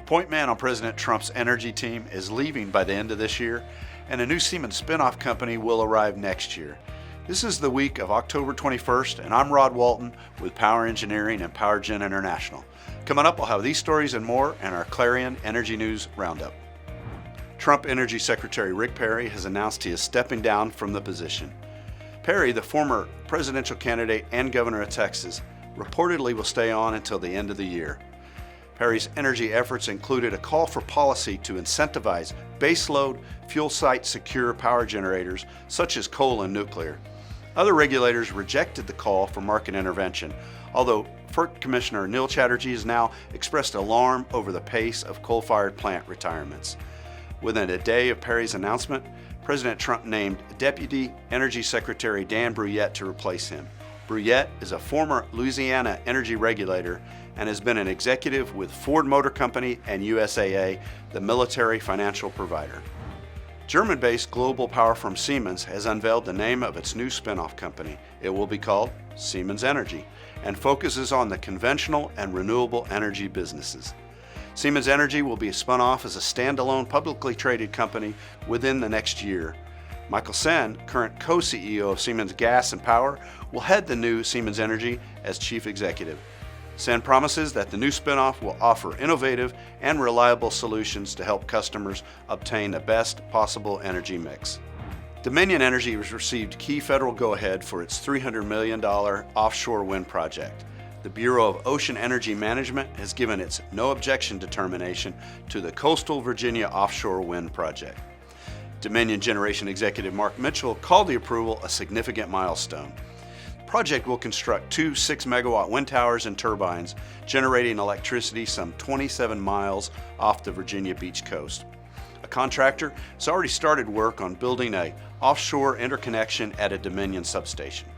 Point man on President Trump's energy team is leaving by the end of this year, and a new Siemens spinoff company will arrive next year. This is the week of October 21st, and I'm Rod Walton with Power Engineering and PowerGen International. Coming up, we'll have these stories and more in our Clarion Energy News Roundup. Trump Energy Secretary Rick Perry has announced he is stepping down from the position. Perry, the former presidential candidate and governor of Texas, reportedly will stay on until the end of the year. Perry's energy efforts included a call for policy to incentivize baseload, fuel site secure power generators such as coal and nuclear. Other regulators rejected the call for market intervention, although FERC Commissioner Neil Chatterjee has now expressed alarm over the pace of coal-fired plant retirements. Within a day of Perry's announcement, President Trump named Deputy Energy Secretary Dan Brouillette to replace him. Brouillette is a former Louisiana energy regulator and has been an executive with Ford Motor Company and USAA, the military financial provider. German-based global power firm Siemens has unveiled the name of its new spin-off company. It will be called Siemens Energy and focuses on the conventional and renewable energy businesses. Siemens Energy will be spun off as a standalone publicly traded company within the next year. Michael Sen, current co-CEO of Siemens Gas and Power, will head the new Siemens Energy as chief executive. Sen promises that the new spinoff will offer innovative and reliable solutions to help customers obtain the best possible energy mix. Dominion Energy has received key federal go-ahead for its $300 million offshore wind project. The Bureau of Ocean Energy Management has given its no objection determination to the Coastal Virginia offshore wind project. Dominion Generation Executive Mark Mitchell called the approval a significant milestone. The project will construct two 6-megawatt wind towers and turbines, generating electricity some 27 miles off the Virginia Beach coast. A contractor has already started work on building an offshore interconnection at a Dominion substation.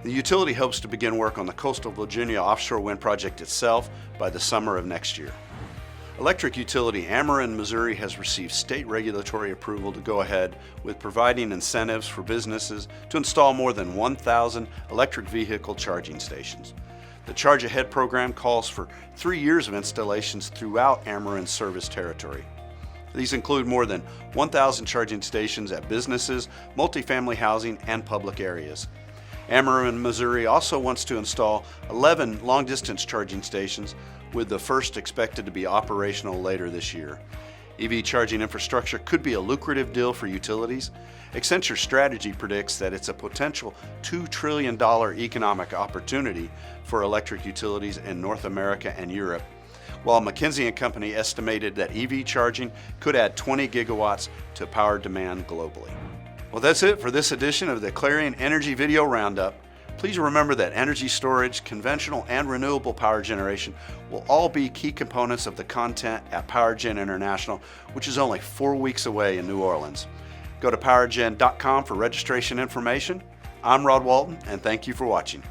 The utility hopes to begin work on the Coastal Virginia offshore wind project itself by the summer of next year. Electric utility Ameren Missouri has received state regulatory approval to go ahead with providing incentives for businesses to install more than 1,000 electric vehicle charging stations. The Charge Ahead program calls for 3 years of installations throughout Ameren's service territory. These include more than 1,000 charging stations at businesses, multifamily housing, and public areas. Ameren Missouri also wants to install 11 long-distance charging stations, with the first expected to be operational later this year. EV charging infrastructure could be a lucrative deal for utilities. Accenture Strategy predicts that it's a potential $2 trillion economic opportunity for electric utilities in North America and Europe, while McKinsey & Company estimated that EV charging could add 20 gigawatts to power demand globally. Well, that's it for this edition of the Clarion Energy Video Roundup. Please remember that energy storage, conventional and renewable power generation will all be key components of the content at PowerGen International, which is only 4 weeks away in New Orleans. Go to powergen.com for registration information. I'm Rod Walton, and thank you for watching.